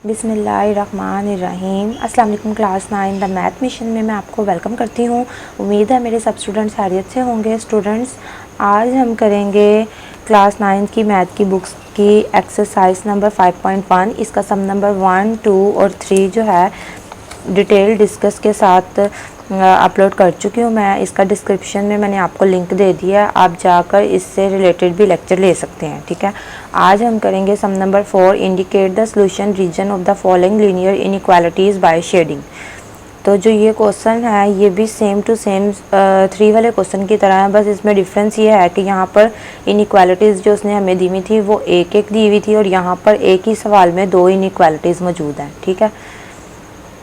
बिस्मिल्लाहिर्रहमानिर्रहीम। अस्सलाम वालेकुम क्लास 9 द मैथ मिशन में मैं आपको वेलकम करती हूँ। उम्मीद है मेरे सब स्टूडेंट्स खैरियत से होंगे। स्टूडेंट्स, आज हम करेंगे क्लास 9 की मैथ की बुक्स की एक्सरसाइज नंबर 5.1। इसका सम नंबर 1, 2 और 3 जो है डिटेल डिस्कस के साथ अपलोड कर चुकी हूँ मैं। इसका डिस्क्रिप्शन में मैंने आपको लिंक दे दिया है, आप जाकर इससे रिलेटेड भी लेक्चर ले सकते हैं। ठीक है, आज हम करेंगे sum number 4, indicate the solution region of the following linear inequalities by shading. तो जो ये क्वेश्चन है ये भी सेम टू सेम 3 वाले क्वेश्चन की तरह है, बस इसमें डिफरेंस ये है कि यहाँ पर इनइक्वालिटीज़ जो उसने हमें दी हुई थी वो एक एक दी हुई थी और यहाँ पर एक ही सवाल में 2 इनइक्वालिटीज़ मौजूद हैं। ठीक है,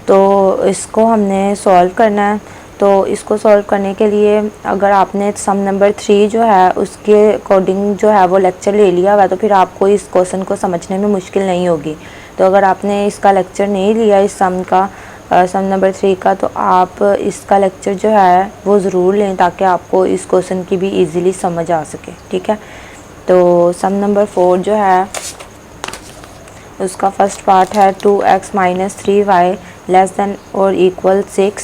तो इसको हमने सॉल्व करना है। तो इसको सॉल्व करने के लिए अगर आपने सम नंबर 3 जो है उसके अकॉर्डिंग जो है वो लेक्चर ले लिया हुआ है तो फिर आपको इस क्वेश्चन को समझने में मुश्किल नहीं होगी। तो अगर आपने इसका लेक्चर नहीं लिया इस सम का सम नंबर 3 का, तो आप इसका लेक्चर जो है वो ज़रूर लें ताकि आपको इस क्वेश्चन की भी ईज़िली समझ आ सके। ठीक है, तो सम नंबर 4 जो है उसका फर्स्ट पार्ट है 2x minus 3y less than और equal 6,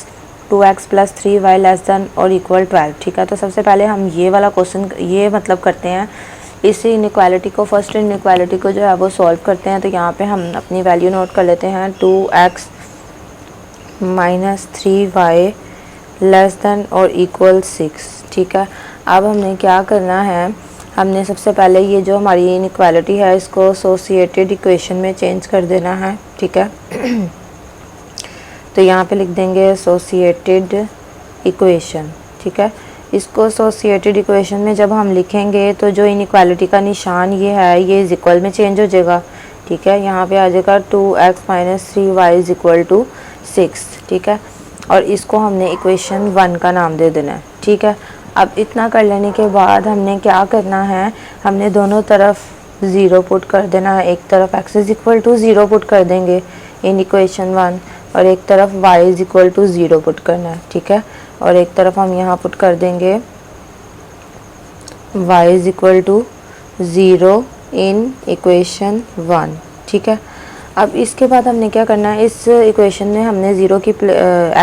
2x plus 3y less than और इक्वल 12। ठीक है, तो सबसे पहले हम ये वाला क्वेश्चन ये मतलब करते हैं, इस इनइक्वालिटी को, फर्स्ट इनइक्वालिटी को जो है वो सॉल्व करते हैं। तो यहाँ पे हम अपनी वैल्यू नोट कर लेते हैं 2x minus 3y less than और इक्वल 6। ठीक है, अब हमने क्या करना है, हमने सबसे पहले ये जो हमारी इनइक्वालिटी है इसको एसोसिएटेड इक्वेशन में चेंज कर देना है। ठीक है, तो यहाँ पे लिख देंगे एसोसिएटेड इक्वेशन। ठीक है, इसको एसोसिएटेड इक्वेशन में जब हम लिखेंगे तो जो इनइक्वालिटी का निशान ये है ये इज इक्वल में चेंज हो जाएगा। ठीक है, यहाँ पे आ जाएगा 2x minus 3y is equal to 6। ठीक है, और इसको हमने इक्वेशन 1 का नाम दे देना है। ठीक है, अब इतना कर लेने के बाद हमने क्या करना है, हमने दोनों तरफ 0 पुट कर देना है। एक तरफ x is equal to 0 put कर देंगे इन इक्वेशन 1 और एक तरफ y is equal to 0 put करना है। ठीक है, और एक तरफ हम यहाँ पुट कर देंगे y is equal to 0 in equation 1। ठीक है, अब इसके बाद हमने क्या करना है, इस इक्वेशन में हमने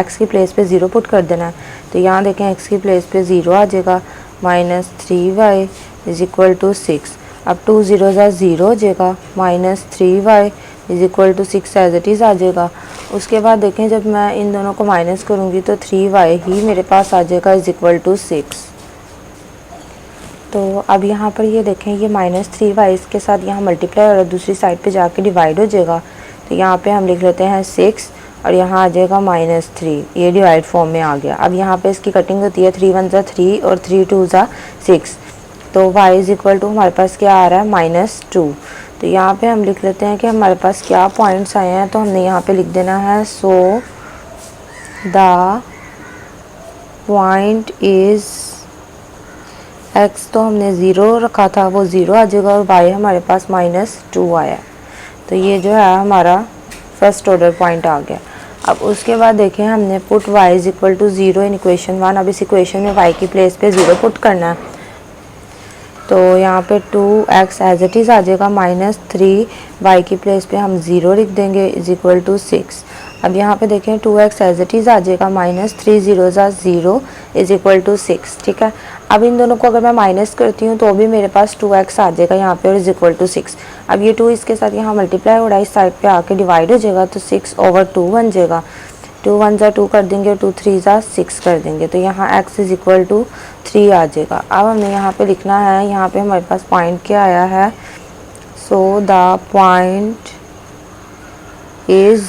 x की प्लेस पे 0 पुट कर देना है। तो यहाँ देखें x की प्लेस पे 0 आ जाएगा, minus 3y is equal to 6। अब 2 0 हो जाएगा, minus 3y is equal to 6 as it is आ जाएगा। उसके बाद देखें जब मैं इन दोनों को माइनस करूँगी तो 3y ही मेरे पास आ जाएगा इज इक्वल टू 6। तो अब यहाँ पर ये देखें ये माइनस 3y इसके साथ यहाँ मल्टीप्लाई और दूसरी साइड पे जाके डिवाइड हो जाएगा। तो यहाँ पे हम लिख लेते हैं 6 और यहाँ आ जाएगा माइनस 3, ये डिवाइड फॉर्म में आ गया। अब यहाँ पे इसकी कटिंग होती है 3 1 ज़ा 3 और 3 2 ज़ा 6। तो y इज इक्वल टू हमारे पास क्या आ रहा है, -2। तो यहाँ पे हम लिख लेते हैं कि हमारे पास क्या पॉइंट्स आए हैं। तो हमने यहाँ पे लिख देना है so the point is x, तो हमने 0 रखा था वो 0 आ जाएगा और y हमारे पास -2 आया। तो ये जो है हमारा फर्स्ट ऑर्डर पॉइंट आ गया। अब उसके बाद देखें हमने put y is equal to 0 in equation 1। अब इस इक्वेशन में y की प्लेस पे 0 पुट करना है। तो यहाँ पे 2x एज इट इज़ आ जाएगा, -3 y की प्लेस पे हम 0 लिख देंगे इज इक्वल टू 6। अब यहाँ पे देखें 2x एज इट इज़ आ जाएगा, -3 0 ज़ा 0 इज इक्वल टू 6। ठीक है, अब इन दोनों को अगर मैं माइनस करती हूँ तो भी मेरे पास 2x आ जाएगा यहाँ पे और इज इक्वल टू 6। अब ये 2 इसके साथ यहाँ मल्टीप्लाई हो रहा है, इस साइड पे आके डिवाइड हो जाएगा तो 6/2 बन जाएगा। 2 1 ज़ा 2 कर देंगे, 2 3 ज़ा 6 कर देंगे, तो यहाँ x इज इक्वल टू 3 आ जाएगा। अब हमें यहाँ पे लिखना है, यहाँ पे हमारे पास पॉइंट क्या आया है, सो द पॉइंट इज़,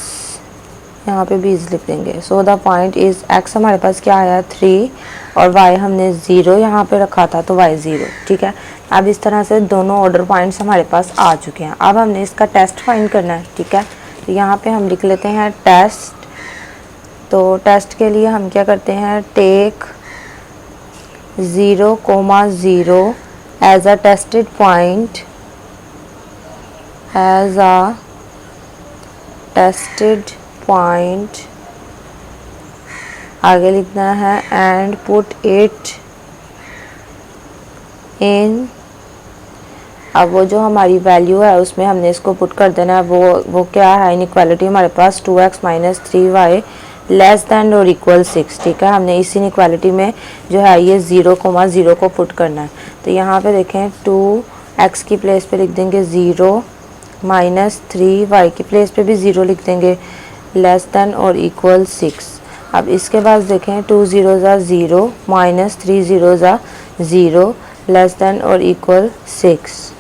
यहाँ पे 20 लिख देंगे। So the point is, x हमारे पास क्या आया 3 और y हमने 0 यहाँ पे रखा था तो y 0। ठीक है, अब इस तरह से दोनों ऑर्डर पॉइंट्स हमारे पास आ चुके हैं। अब हमने इसका टेस्ट फाइंड करना है। ठीक है, तो यहाँ पे हम लिख लेते हैं टेस्ट। तो टेस्ट के लिए हम क्या करते हैं, take 0,0 as a tested point, as a tested point, आगे लिखना है एंड पुट इट इन अब वो जो हमारी वैल्यू है उसमें हमने इसको पुट कर देना है। वो क्या है, इनइक्वालिटी हमारे पास 2x minus 3y less than और इक्वल 6। ठीक है, हमने इस इनइक्वालिटी में जो है ये 0,0 को पुट करना है। तो यहाँ पे देखें 2x की प्लेस पे लिख देंगे 0 माइनस 3y की प्लेस पे भी 0 लिख देंगे लेस दैन और इक्वल 6। अब इसके बाद देखें 2 0 ज़ा 0 माइनस 3 0 ज़ा 0 लेस दैन और इक्वल 6।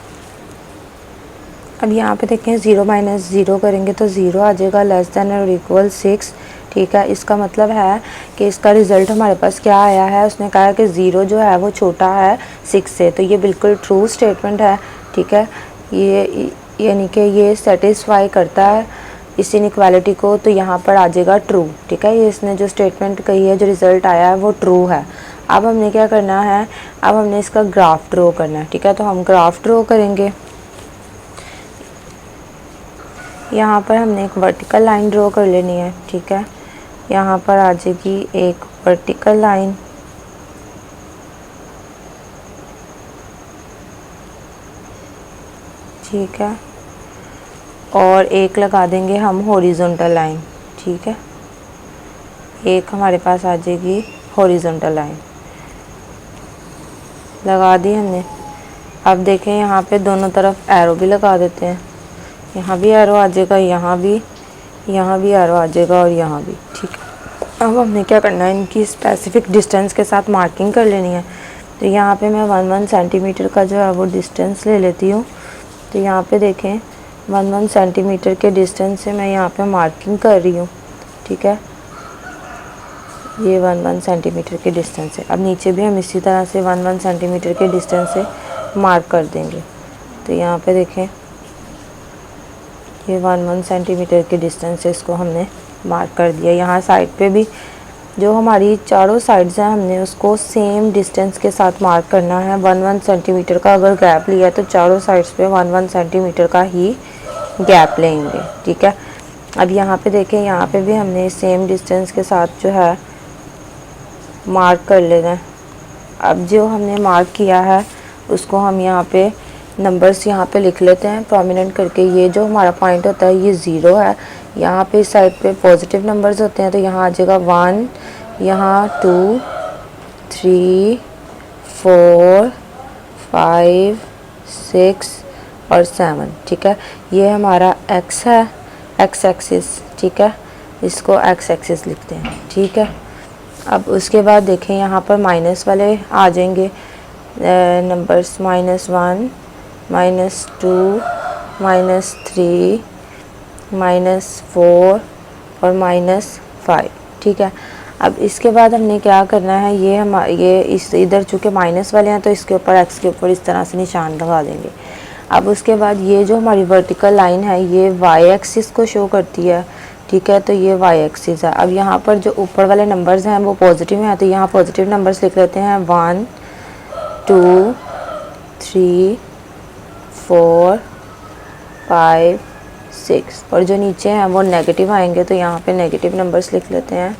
अब यहाँ पे देखें 0 माइनस 0 करेंगे तो 0 आ जाएगा लेस दैन और इक्वल 6। ठीक है, इसका मतलब है कि इसका रिज़ल्ट हमारे पास क्या आया है, उसने कहा है कि 0 जो है वो छोटा है 6 से। तो ये बिल्कुल ट्रू स्टेटमेंट है। ठीक है, ये यानी कि ये सेटिस्फाई करता है इस इनइक्वालिटी को, तो यहाँ पर आ जाएगा ट्रू। ठीक है, ये इसने जो स्टेटमेंट कही है, जो रिज़ल्ट आया है वो ट्रू है। अब हमने क्या करना है, अब हमने इसका ग्राफ ड्रॉ करना है। ठीक है, तो हम ग्राफ ड्रॉ करेंगे। यहाँ पर हमने एक वर्टिकल लाइन ड्रॉ कर लेनी है। ठीक है, यहाँ पर आ जाएगी एक वर्टिकल लाइन, ठीक है, और एक लगा देंगे हम हॉरिजॉन्टल लाइन। ठीक है, एक हमारे पास आ जाएगी हॉरिजॉन्टल लाइन, लगा दी हमने। अब देखें यहाँ पे दोनों तरफ एरो भी लगा देते हैं। यहाँ भी एरो आ जाएगा, यहाँ भी एरो आ जाएगा और यहाँ भी। ठीक है, अब हमने क्या करना है, इनकी स्पेसिफिक डिस्टेंस के साथ मार्किंग कर लेनी है। तो यहाँ पे मैं 1 सेंटीमीटर का जो है वो डिस्टेंस ले लेती हूँ। तो यहाँ पे देखें 1 सेंटीमीटर के डिस्टेंस से मैं यहाँ पे मार्किंग कर रही हूँ। ठीक है, ये 1 सेंटीमीटर के डिस्टेंस से। अब नीचे भी हम इसी तरह से 1 सेंटीमीटर के डिस्टेंस से मार्क कर देंगे। तो यहाँ पे देखें ये 1 सेंटीमीटर के डिस्टेंस से इसको हमने मार्क कर दिया। यहाँ साइड पे भी जो हमारी चारों साइड्स हैं हमने उसको सेम डिस्टेंस के साथ मार्क करना है। 1 सेंटीमीटर का अगर गैप लिया है तो चारों साइड्स पे 1 सेंटीमीटर का ही गैप लेंगे। ठीक है, अब यहाँ पे देखें, यहाँ पे भी हमने सेम डिस्टेंस के साथ जो है मार्क कर लेना है। अब जो हमने मार्क किया है उसको हम यहाँ पे नंबर्स यहाँ पे लिख लेते हैं प्रोमिनेंट करके। ये जो हमारा पॉइंट होता है ये 0 है। यहाँ पे इस साइड पे पॉजिटिव नंबर्स होते हैं, तो यहाँ आ जाएगा 1, यहाँ 2 3 4 5 6 और 7। ठीक है, ये हमारा x है, x एक्सिस। ठीक है, इसको x एक्सिस लिखते हैं। ठीक है, अब उसके बाद देखें यहाँ पर माइनस वाले आ जाएंगे नंबर्स, -1 -2 -3 -4 और -5। ठीक है, अब इसके बाद हमने क्या करना है, ये इस इधर चूँकि माइनस वाले हैं तो इसके ऊपर एक्स के ऊपर इस तरह से निशान लगा देंगे। अब उसके बाद ये जो हमारी वर्टिकल लाइन है ये वाई एक्सिस को शो करती है। ठीक है, तो ये वाई एक्सिस है। अब यहाँ पर जो ऊपर वाले नंबर्स हैं वो पॉजिटिव हैं, तो यहाँ पॉजिटिव नंबर्स लिख लेते हैं 1 2 3 4 5 6, और जो नीचे हैं वो नेगेटिव आएंगे, तो यहाँ पे नेगेटिव नंबर्स लिख लेते हैं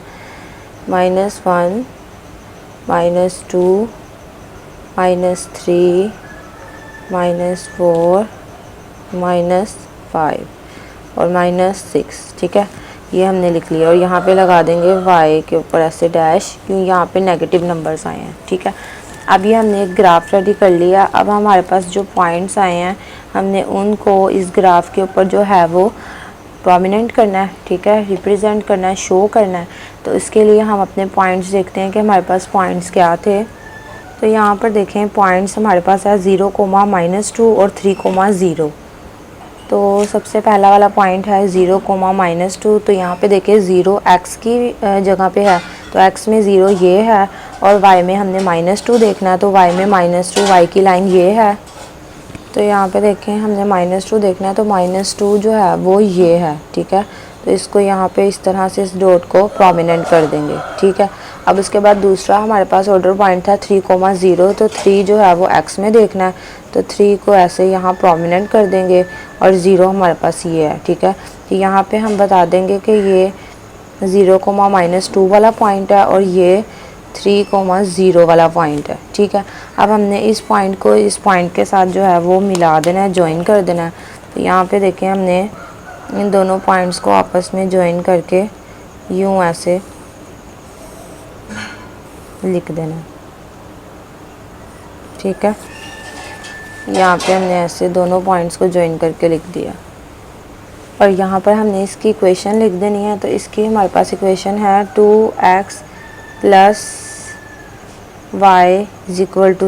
-1 -2 -3 -4 -5 और -6। ठीक है, ये हमने लिख लिया और यहाँ पे लगा देंगे y के ऊपर ऐसे डैश, क्योंकि यहाँ पे नेगेटिव नंबर्स आए हैं। ठीक है, अब ये हमने एक ग्राफ रेडी कर लिया। अब हमारे पास जो पॉइंट्स आए हैं हमने उनको इस ग्राफ के ऊपर जो है वो प्रोमिनेंट करना है। ठीक है, रिप्रेजेंट करना है, शो करना है। तो इसके लिए हम अपने पॉइंट्स देखते हैं कि हमारे पास पॉइंट्स क्या थे। तो यहाँ पर देखें पॉइंट्स हमारे पास है 0, -2 और 3, 0। तो सबसे पहला वाला पॉइंट है 0, -2। तो यहाँ पे देखें 0 x की जगह पे है, तो x में 0 ये है और y में हमने -2 देखना है, तो y में -2 y की लाइन ये है। तो यहाँ पे देखें हमने -2 देखना है, तो -2 जो है वो ये है। ठीक है, तो इसको यहाँ पे इस तरह से इस डॉट को प्रोमिनेंट कर देंगे। ठीक है, अब उसके बाद दूसरा हमारे पास ऑर्डर पॉइंट था 3, 0। तो 3 जो है वो x में देखना है, तो 3 को ऐसे यहाँ प्रोमिनेंट कर देंगे और 0 हमारे पास ये है। ठीक है, तो यहाँ पे हम बता देंगे कि ये 0, -2 वाला पॉइंट है और ये 3,0 वाला पॉइंट है। ठीक है, अब हमने इस पॉइंट को इस पॉइंट के साथ जो है वो मिला देना है, ज्वाइन कर देना है। तो यहाँ पे देखें हमने इन दोनों पॉइंट्स को आपस में ज्वाइन करके यूँ ऐसे लिख देना है। ठीक है, यहाँ पे हमने ऐसे दोनों पॉइंट्स को ज्वाइन करके लिख दिया और यहाँ पर हमने इसकी इक्वेशन लिख देनी है। तो इसकी हमारे पास इक्वेशन है 2x + y =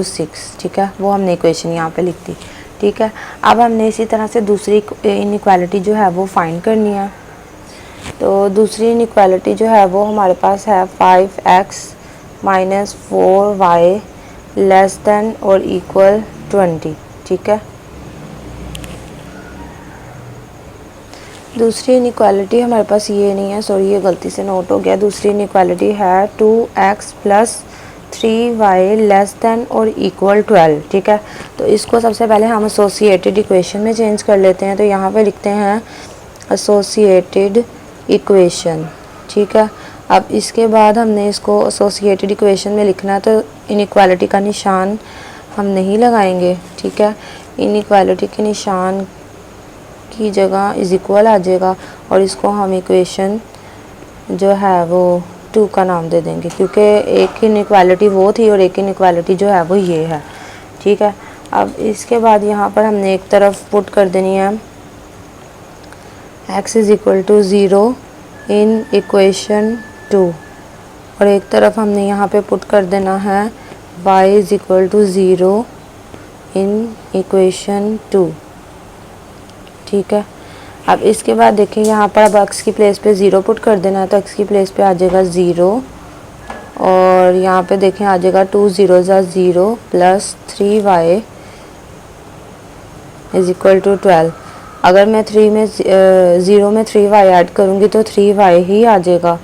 6। ठीक है, वो हमने इक्वेशन यहाँ पे लिख दी। ठीक है, अब हमने इसी तरह से दूसरी इनइक्वालिटी जो है वो फाइंड करनी है। तो दूसरी इनइक्वालिटी जो है वो हमारे पास है 5x - 4y < 20। ठीक है, दूसरी इनइक्वालिटी हमारे पास ये नहीं है, सॉरी ये गलती से नोट हो गया। दूसरी इनइक्वालिटी है 2x + 3y < 12। ठीक है, तो इसको सबसे पहले हम एसोसिएटेड इक्वेशन में चेंज कर लेते हैं। तो यहाँ पे लिखते हैं एसोसिएटेड इक्वेशन। ठीक है, अब इसके बाद हमने इसको एसोसिएटेड इक्वेशन में लिखना है, तो इनइक्वालिटी का निशान हम नहीं लगाएंगे। ठीक है, इनइक्वालिटी के निशान की जगह = आ जाएगा और इसको हम इक्वेशन जो है वो 2 का नाम दे देंगे, क्योंकि एक इनइक्वालिटी वो थी और एक इनइक्वालिटी जो है वो ये है। ठीक है, अब इसके बाद यहाँ पर हमने एक तरफ पुट कर देनी है x = 0 इन इक्वेशन 2 और एक तरफ हमने यहाँ पे पुट कर देना है y = 0 इन इक्वेशन 2। ठीक है, अब इसके बाद देखिए यहाँ पर अब x की प्लेस पे 0 पुट कर देना है। तो x की प्लेस पे आ जाएगा 0 और यहाँ पे देखें आ जाएगा 2 0 0 + 3y = 12। अगर मैं 0 में 3y ऐड करूँगी तो 3y ही आ जाएगा।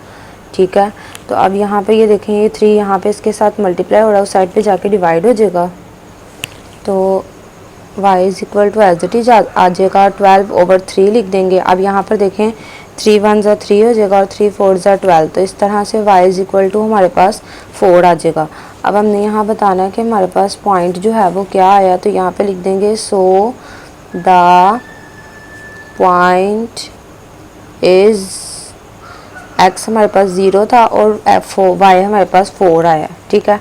ठीक है, तो अब यहाँ पे ये देखें ये 3 यहाँ पे इसके साथ मल्टीप्लाई हो रहा है, उस साइड पे जाके डिवाइड हो जाएगा। तो y = एज इट इज आ जाएगा, 12/3 लिख देंगे। अब यहाँ पर देखें 3 1 = 3 हो जाएगा और 3 4 = 12। तो इस तरह से y = हमारे पास 4 आ जाएगा। अब हमने यहाँ बताना है कि हमारे पास पॉइंट जो है वो क्या आया। तो यहाँ पे लिख देंगे so the point is x हमारे पास 0 था और y हमारे पास 4 आया। ठीक है,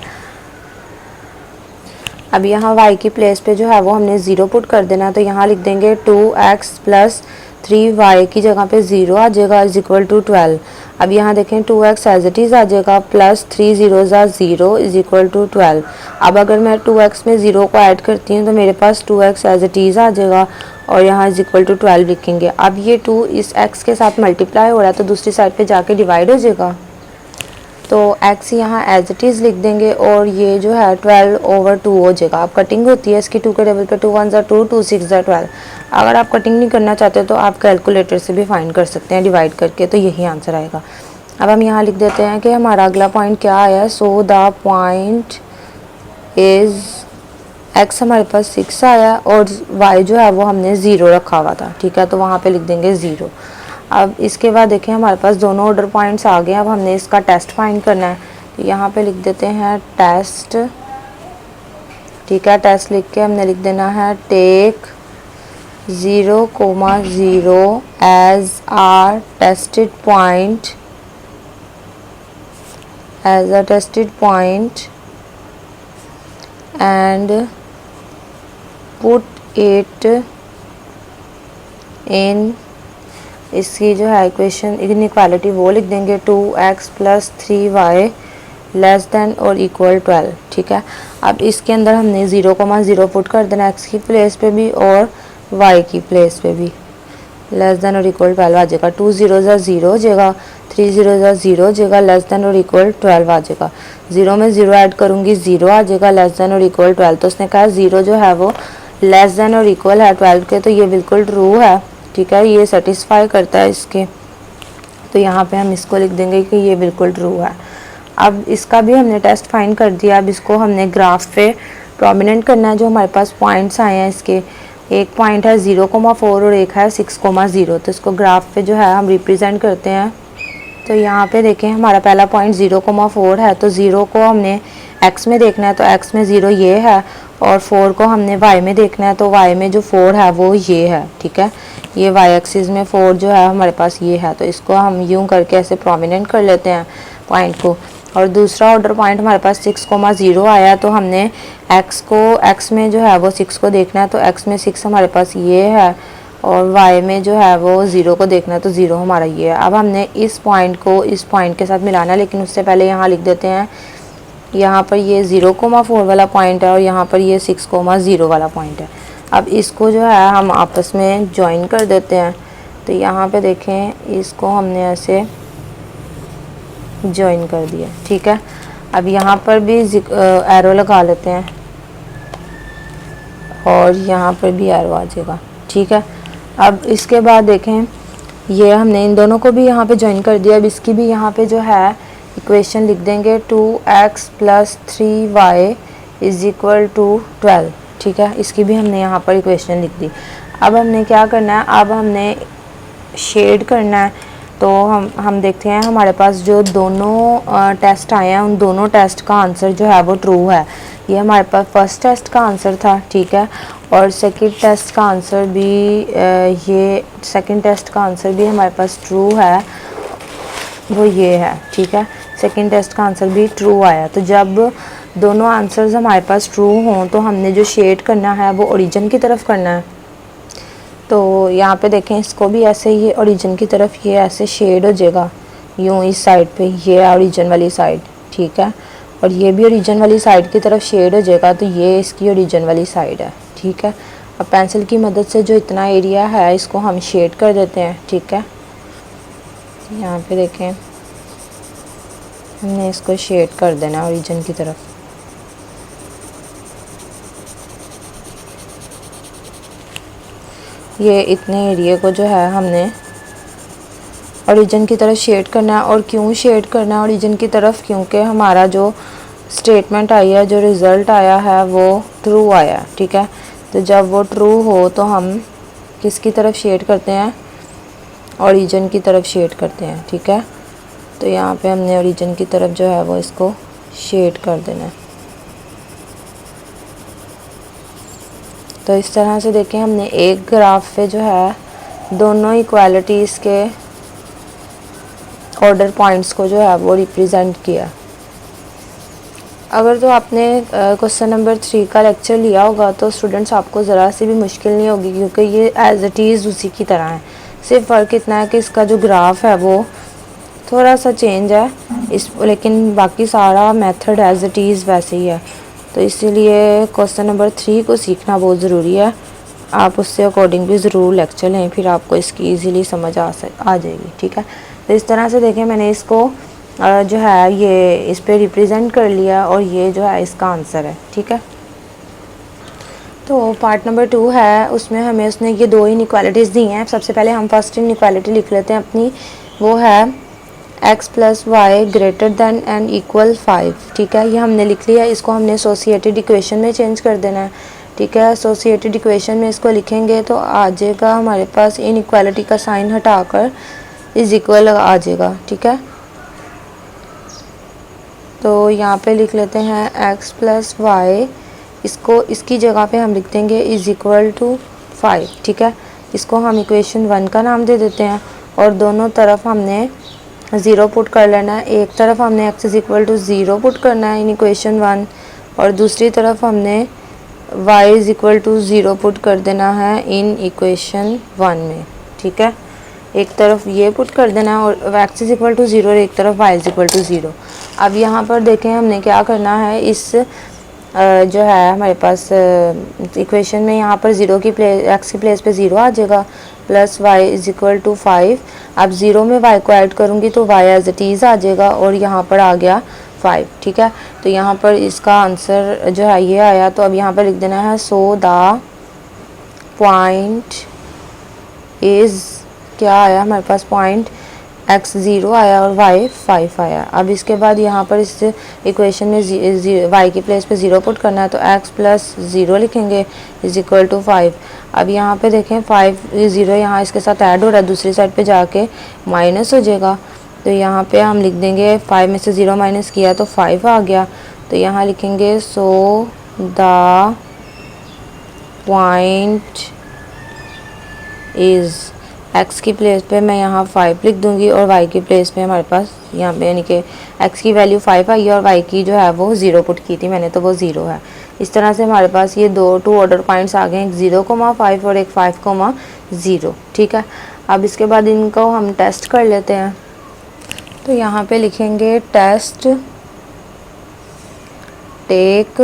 अब यहाँ y की प्लेस पे जो है वो हमने 0 पुट कर देना है। तो यहाँ लिख देंगे 2x + 3y की जगह पे 0 आ जाएगा = 12। अब यहाँ देखें 2x एज इट इज़ आ जाएगा प्लस 3 0 = 12। अब अगर मैं 2x में 0 को ऐड करती हूँ तो मेरे पास 2x एज इट इज़ आ जाएगा और यहाँ =12 लिखेंगे। अब ये 2 इस x के साथ मल्टीप्लाई हो रहा है तो दूसरी साइड पे जाके डिवाइड हो जाएगा। तो x यहाँ एज इट इज़ लिख देंगे और ये जो है 12/2 हो जाएगा। अब कटिंग होती है इसकी 2 के टेबल पे, 2 1 = 2, 2 6 = 12। अगर आप कटिंग नहीं करना चाहते तो आप कैलकुलेटर से भी फाइंड कर सकते हैं डिवाइड करके, तो यही आंसर आएगा। अब हम यहाँ लिख देते हैं कि हमारा अगला पॉइंट क्या आया। So the point is x हमारे पास 6 आया और y जो है वो हमने 0 रखा हुआ था। ठीक है, तो वहाँ पे लिख देंगे 0। अब इसके बाद देखें हमारे पास दोनों ऑर्डर पॉइंट्स आ गए। अब हमने इसका टेस्ट फाइंड करना है। तो यहाँ पे लिख देते हैं टेस्ट। ठीक है, टेस्ट लिख के हमने लिख देना है take 0,0 as a tested point and put it in, इसकी जो है इक्वेशन इनइक्वालिटी वो लिख देंगे 2x + 3y < 12। ठीक है, अब इसके अंदर हमने 0,0 पुट कर देना x की प्लेस पे भी और y की प्लेस पे भी, < 12 आ जाएगा। 2 0 0 हो जाएगा, 3 0 0 हो जाएगा, < 12 आ जाएगा। 0 में 0 ऐड करूँगी 0 आ जाएगा, < 12। तो उसने कहा 0 जो है वो < है 12 के, तो ये बिल्कुल ट्रू है। ठीक है, ये सेटिस्फाई करता है इसके, तो यहाँ पे हम इसको लिख देंगे कि ये बिल्कुल ट्रू है। अब इसका भी हमने टेस्ट फाइंड कर दिया। अब इसको हमने ग्राफ पे प्रोमिनेंट करना है। जो हमारे पास पॉइंट्स आए हैं इसके, एक पॉइंट है 0,4 और एक है 6,0। तो इसको ग्राफ पे जो है हम रिप्रेजेंट करते हैं। तो यहाँ पे देखें हमारा पहला पॉइंट 0,4 है, तो 0 को हमने x में देखना है, तो x में 0 ये है, और 4 को हमने y में देखना है, तो y में जो 4 है वो ये है। ठीक है, ये y एक्सिस में 4 जो है हमारे पास ये है, तो इसको हम यूं करके ऐसे प्रोमिनेंट कर लेते हैं पॉइंट को। और दूसरा ऑर्डर पॉइंट हमारे पास 6,0 आया, तो हमने x में जो है वो 6 को देखना है, तो x में 6 हमारे पास ये है, और y में जो है वो 0 को देखना है, तो 0 हमारा ये है। अब हमने इस पॉइंट को इस पॉइंट के साथ मिलाना है, लेकिन उससे पहले यहाँ लिख देते हैं, यहाँ पर ये 0,4 वाला पॉइंट है और यहाँ पर ये 6,0 वाला पॉइंट है। अब इसको जो है हम आपस में ज्वाइन कर देते हैं, तो यहाँ पे देखें इसको हमने ऐसे ज्वाइन कर दिया। ठीक है, अब यहाँ पर भी एरो लगा लेते हैं और यहाँ पर भी एरो आ जाएगा। ठीक है, अब इसके बाद देखें ये हमने इन दोनों को भी यहाँ पे ज्वाइन कर दिया। अब इसकी भी यहाँ पे जो है इक्वेशन लिख देंगे 2x + 3y = 12। ठीक है, इसकी भी हमने यहाँ पर इक्वेशन लिख दी। अब हमने क्या करना है, अब हमने शेड करना है। तो हम देखते हैं हमारे पास जो दोनों टेस्ट आए हैं उन दोनों टेस्ट का आंसर जो है वो ट्रू है। ये हमारे पास फर्स्ट टेस्ट का आंसर था। ठीक है, और सेकंड टेस्ट का आंसर भी ये सेकंड टेस्ट का आंसर भी हमारे पास ट्रू है, वो ये है। ठीक है, सेकंड टेस्ट का आंसर भी ट्रू आया। तो जब दोनों आंसर्स हमारे पास ट्रू हों तो हमने जो शेड करना है वो ओरिजिन की तरफ करना है। तो यहाँ पे देखें इसको भी ऐसे ही ओरिजिन की तरफ ये ऐसे शेड हो जाएगा यूँ इस साइड पे, ये है ओरिजिन वाली साइड। ठीक है, और ये भी ओरिजिन वाली साइड की तरफ शेड हो जाएगा, तो ये इसकी ओरिजिन वाली साइड है। ठीक है, अब पेंसिल की मदद से जो इतना एरिया है इसको हम शेड कर देते हैं। ठीक है, यहाँ पे देखें हमने इसको शेड कर देना ओरिजिन की तरफ। ये इतने एरिया को जो है हमने ओरिजिन की तरफ शेड करना है। और क्यों शेड करना है ओरिजिन की तरफ, क्योंकि हमारा जो स्टेटमेंट आई है, जो रिज़ल्ट आया है वो ट्रू आया। ठीक है, तो जब वो ट्रू हो तो हम किसकी तरफ शेड करते हैं, ओरिजिन की तरफ शेड करते हैं। ठीक है, तो यहाँ पे हमने ओरिजिन की तरफ जो है वो इसको शेड कर देना है। तो इस तरह से देखें हमने एक ग्राफ पे जो है दोनों इक्वालिटीज़ के ऑर्डर पॉइंट्स को जो है वो रिप्रेजेंट किया। अगर तो आपने क्वेश्चन नंबर 3 का लेक्चर लिया होगा तो स्टूडेंट्स आपको ज़रा सी भी मुश्किल नहीं होगी, क्योंकि ये एज इट इज़ उसी की तरह है। सिर्फ फ़र्क इतना है कि इसका जो ग्राफ है वो थोड़ा सा चेंज है लेकिन बाकी सारा मेथड एज इट इज़ वैसे ही है। तो इसीलिए क्वेश्चन नंबर 3 को सीखना बहुत ज़रूरी है। आप उससे अकॉर्डिंग भी ज़रूर लेक्चर लें, फिर आपको इसकी ईज़िली समझ आ जाएगी। ठीक है, तो इस तरह से देखें मैंने इसको जो है ये इस पे रिप्रेजेंट कर लिया और ये जो है इसका आंसर है। ठीक है, तो पार्ट नंबर 2 है, उसमें हमें उसने ये दो इनइक्वालिटीज़ दी हैं। सबसे पहले हम फर्स्ट इनइक्वालिटी लिख लेते हैं अपनी, वो है x + y > n = 5। ठीक है, ये हमने लिख लिया। इसको हमने एसोसिएटेड इक्वेशन में चेंज कर देना है। ठीक है, एसोसिएटेड इक्वेशन में इसको लिखेंगे तो आ जाएगा हमारे पास इनइक्वालिटी का साइन हटाकर = आ जाएगा। ठीक है, तो यहाँ पे लिख लेते हैं x + y, इसको इसकी जगह पे हम लिख देंगे = 5। ठीक है, इसको हम इक्वेशन 1 का नाम दे देते हैं और दोनों तरफ हमने 0 पुट कर लेना है। एक तरफ हमने x = 0 पुट करना है इन इक्वेशन 1 और दूसरी तरफ हमने y = 0 पुट कर देना है इन इक्वेशन 1 में। ठीक है, एक तरफ ये पुट कर देना है और x = 0 और एक तरफ y = 0। अब यहाँ पर देखें हमने क्या करना है, इस जो है हमारे पास इक्वेशन में यहाँ पर x की प्लेस पे 0 आ जाएगा प्लस y = 5। अब 0 में y को ऐड करूँगी तो y एज इट इज़ आ जाएगा और यहाँ पर आ गया 5। ठीक है, तो यहाँ पर इसका आंसर जो है ये आया। तो अब यहाँ पर लिख देना है सो द पॉइंट इज़, क्या आया हमारे पास पॉइंट, x 0 आया और y 5 आया। अब इसके बाद यहाँ पर इस इक्वेशन में y की प्लेस पे 0 पुट करना है तो x + 0 लिखेंगे = 5। अब यहाँ पे देखें 5 0 यहाँ इसके साथ ऐड हो रहा है, दूसरी साइड पे जाके माइनस हो जाएगा। तो यहाँ पे हम लिख देंगे 5 में से 0 माइनस किया तो 5 आ गया। तो यहाँ लिखेंगे so the point is, x की प्लेस पे मैं यहाँ 5 लिख दूँगी और y की प्लेस पे हमारे पास यहाँ पे यानी कि x की वैल्यू 5 आई और y की जो है वो 0 पुट की थी मैंने, तो वो 0 है। इस तरह से हमारे पास ये दो 2 ऑर्डर पॉइंट्स आ गए, एक 0,5 और एक 5,0। ठीक है, अब इसके बाद इनको हम टेस्ट कर लेते हैं। तो यहाँ पे लिखेंगे test take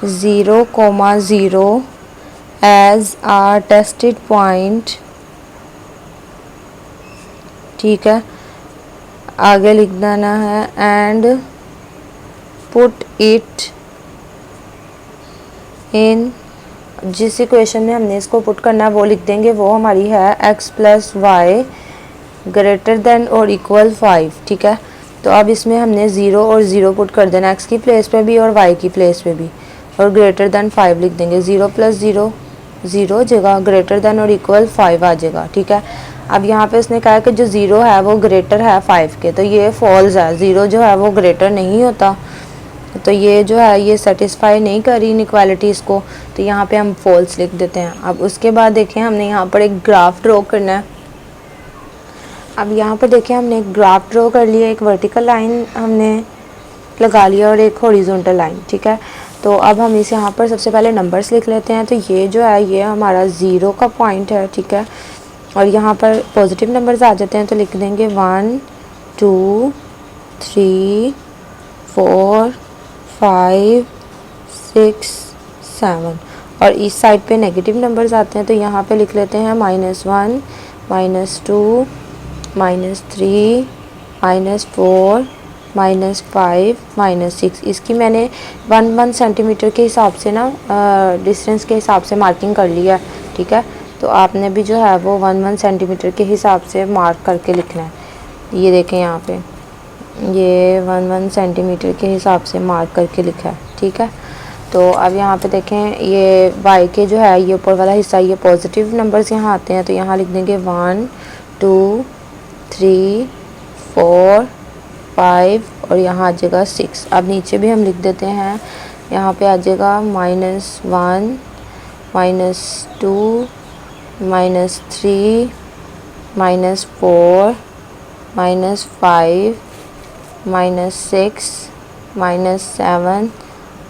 0,0 as a tested point. ठीक है, आगे लिख देना है एंड पुट इट इन, जिस इक्वेशन में हमने इसको पुट करना है वो लिख देंगे, वो हमारी है x + y ग्रेटर देन और इक्वल 5। ठीक है, तो अब इसमें हमने 0 और 0 पुट कर देना, x की प्लेस पे भी और y की प्लेस पे भी, और ग्रेटर देन 5 लिख देंगे। 0 + 0 0 हो जाएगा, ग्रेटर देन और इक्वल 5 आ जाएगा। ठीक है, अब यहाँ पे इसने कहा कि जो 0 है वो ग्रेटर है 5 के, तो ये फॉल्स है, 0 जो है वो ग्रेटर नहीं होता, तो ये जो है ये सेटिस्फाई नहीं कर रही इनइक्वालिटी इसको, तो यहाँ पे हम फॉल्स लिख देते हैं। अब उसके बाद देखें हमने यहाँ पर एक ग्राफ ड्रॉ करना है। अब यहाँ पर देखें हमने एक ग्राफ ड्रॉ कर लिया, एक वर्टिकल लाइन हमने लगा लिया और एक हॉरिजॉन्टल लाइन। ठीक है, तो अब हम इस यहाँ पर सबसे पहले नंबर्स लिख लेते हैं। तो ये जो है ये हमारा 0 का पॉइंट है। ठीक है, और यहाँ पर पॉजिटिव नंबर्स आ जाते हैं, तो लिख देंगे 1 2 3 4 5 6 7, और इस साइड पे नेगेटिव नंबर्स आते हैं, तो यहाँ पे लिख लेते हैं -1 -2 -3 -4 -5 -6। इसकी मैंने 1 सेंटीमीटर के हिसाब से ना डिस्टेंस के हिसाब से मार्किंग कर लिया है। ठीक है, तो आपने भी जो है वो 1 सेंटीमीटर के हिसाब से मार्क करके लिखना है। ये देखें यहाँ पे ये 1 सेंटीमीटर के हिसाब से मार्क करके लिखा है। ठीक है, तो अब यहाँ पे देखें ये y के जो है ये ऊपर वाला हिस्सा, ये पॉजिटिव नंबर्स यहाँ आते हैं, तो यहाँ लिख देंगे 1 2 3 4 5 और यहाँ आ जाएगा 6। अब नीचे भी हम लिख देते हैं, यहाँ पे आ जाएगा -1 -2 -3 -4 -5 -6 -7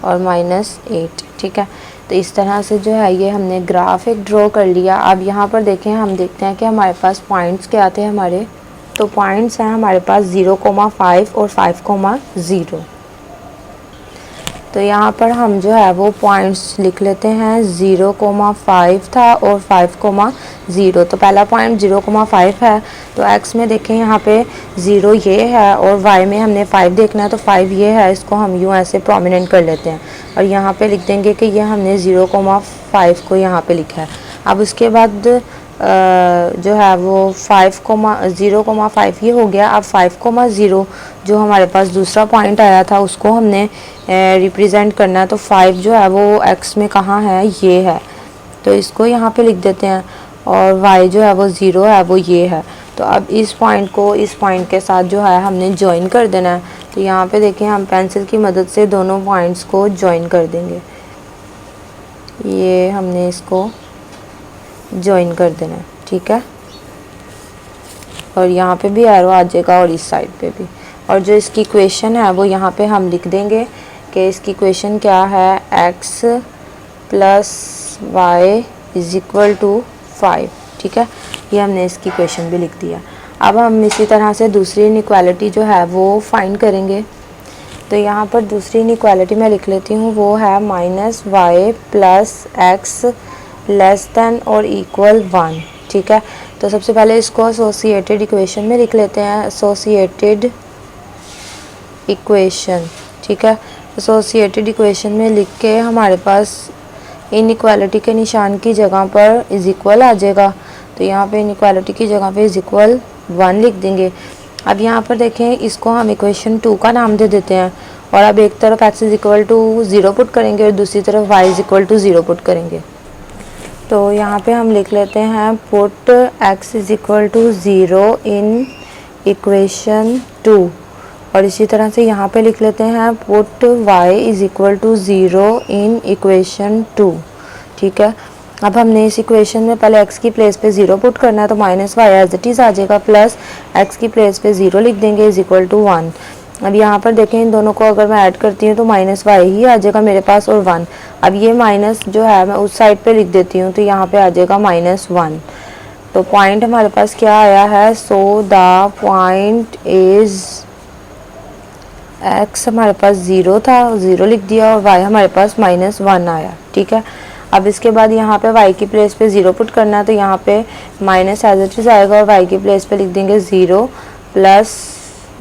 और -8। ठीक है, तो इस तरह से जो है ये हमने ग्राफ एक ड्रॉ कर लिया। अब यहाँ पर देखें, हम देखते हैं कि हमारे पास पॉइंट्स क्या थे हमारे, तो पॉइंट्स हैं हमारे पास 0,5 और 5,0। तो यहाँ पर हम जो है वो पॉइंट्स लिख लेते हैं, 0,5 था और 5,0। तो पहला पॉइंट 0,5 है, तो x में देखें यहाँ पे 0 ये है और y में हमने 5 देखना है, तो 5 ये है, इसको हम यूँ ऐसे प्रोमिनेंट कर लेते हैं और यहाँ पे लिख देंगे कि ये हमने 0,5 को यहाँ पे लिखा है। अब उसके बाद जो है वो 0,5 ये हो गया। अब 5,0 जो हमारे पास दूसरा पॉइंट आया था उसको हमने रिप्रेजेंट करना है, तो 5 जो है वो x में कहाँ है, ये है, तो इसको यहाँ पे लिख देते हैं, और y जो है वो 0 है, वो ये है। तो अब इस पॉइंट को इस पॉइंट के साथ जो है हमने ज्वाइन कर देना है। तो यहाँ पे देखें हम पेंसिल की मदद से दोनों पॉइंट्स को ज्वाइन कर देंगे, ये हमने इसको ज्वाइन कर देना है। ठीक है, और यहाँ पे भी एरो आ जाएगा और इस साइड पे भी, और जो इसकी इक्वेशन है वो यहाँ पे हम लिख देंगे कि इसकी इक्वेशन क्या है, x + y = 5। ठीक है, ये हमने इसकी इक्वेशन भी लिख दिया। अब हम इसी तरह से दूसरी इनइक्वालिटी जो है वो फाइंड करेंगे। तो यहाँ पर दूसरी इनइक्वालिटी मैं लिख लेती हूँ, वो है -y + x < 1। ठीक है, तो सबसे पहले इसको एसोसिएटेड इक्वेशन में लिख लेते हैं, एसोसिएटेड इक्वेशन। ठीक है, एसोसिएटेड इक्वेशन में लिख के हमारे पास इनइक्वालिटी के निशान की जगह पर = आ जाएगा, तो यहाँ पे इनइक्वालिटी की जगह पे =1 लिख देंगे। अब यहाँ पर देखें, इसको हम इक्वेशन 2 का नाम दे देते हैं, और अब एक तरफ x = 0 पुट करेंगे और दूसरी तरफ y = 0 पुट करेंगे। तो यहाँ पे हम लिख लेते हैं पुट x = 0 इन इक्वेशन 2। और इसी तरह से यहाँ पे लिख लेते हैं put y is equal to 0 in equation 2। ठीक है, अब हमने इस इक्वेशन में पहले x की प्लेस पे 0 पुट करना है, तो minus y as it is आ जाएगा, प्लस x की प्लेस पे 0 लिख देंगे इज इक्वल टू 1। अब यहाँ पर देखें इन दोनों को अगर मैं ऐड करती हूँ तो माइनस वाई ही आ जाएगा मेरे पास और 1। अब ये माइनस जो है मैं उस साइड पे लिख देती हूँ, तो यहाँ पे आ जाएगा -1। तो पॉइंट हमारे पास क्या आया है, so the point is x हमारे पास 0 था, 0 लिख दिया, और y हमारे पास -1 आया। ठीक है, अब इसके बाद यहाँ पे y की प्लेस पे 0 पुट करना है, तो यहाँ पे माइनस एज इट इज़ आएगा और y की प्लेस पे लिख देंगे 0 प्लस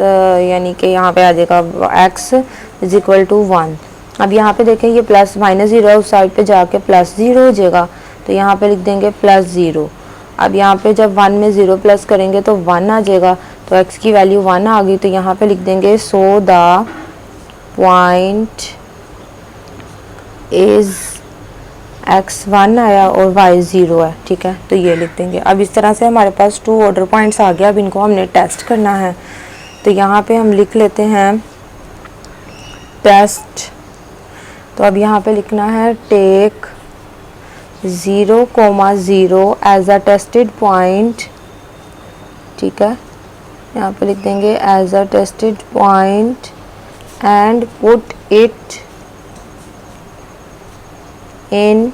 यानी कि यहाँ पे आ जाएगा x इज इक्वल टू 1। अब यहाँ पे देखें ये प्लस -0 है, उस साइड पे जाके +0 हो जाएगा, तो यहाँ पे लिख देंगे +0। अब यहाँ पे जब 1 में 0 प्लस करेंगे तो 1 आ जाएगा, तो x की वैल्यू 1 आ गई, तो यहाँ पे लिख देंगे so the point is x 1 आया और y 0 है। ठीक है, तो ये लिख देंगे। अब इस तरह से हमारे पास 2 ऑर्डर पॉइंट्स आ गया। अब इनको हमने टेस्ट करना है, तो यहाँ पे हम लिख लेते हैं टेस्ट। तो अब यहाँ पे लिखना है take 0,0 as a tested point. ठीक है, यहाँ पे लिख देंगे as a tested point and put it in.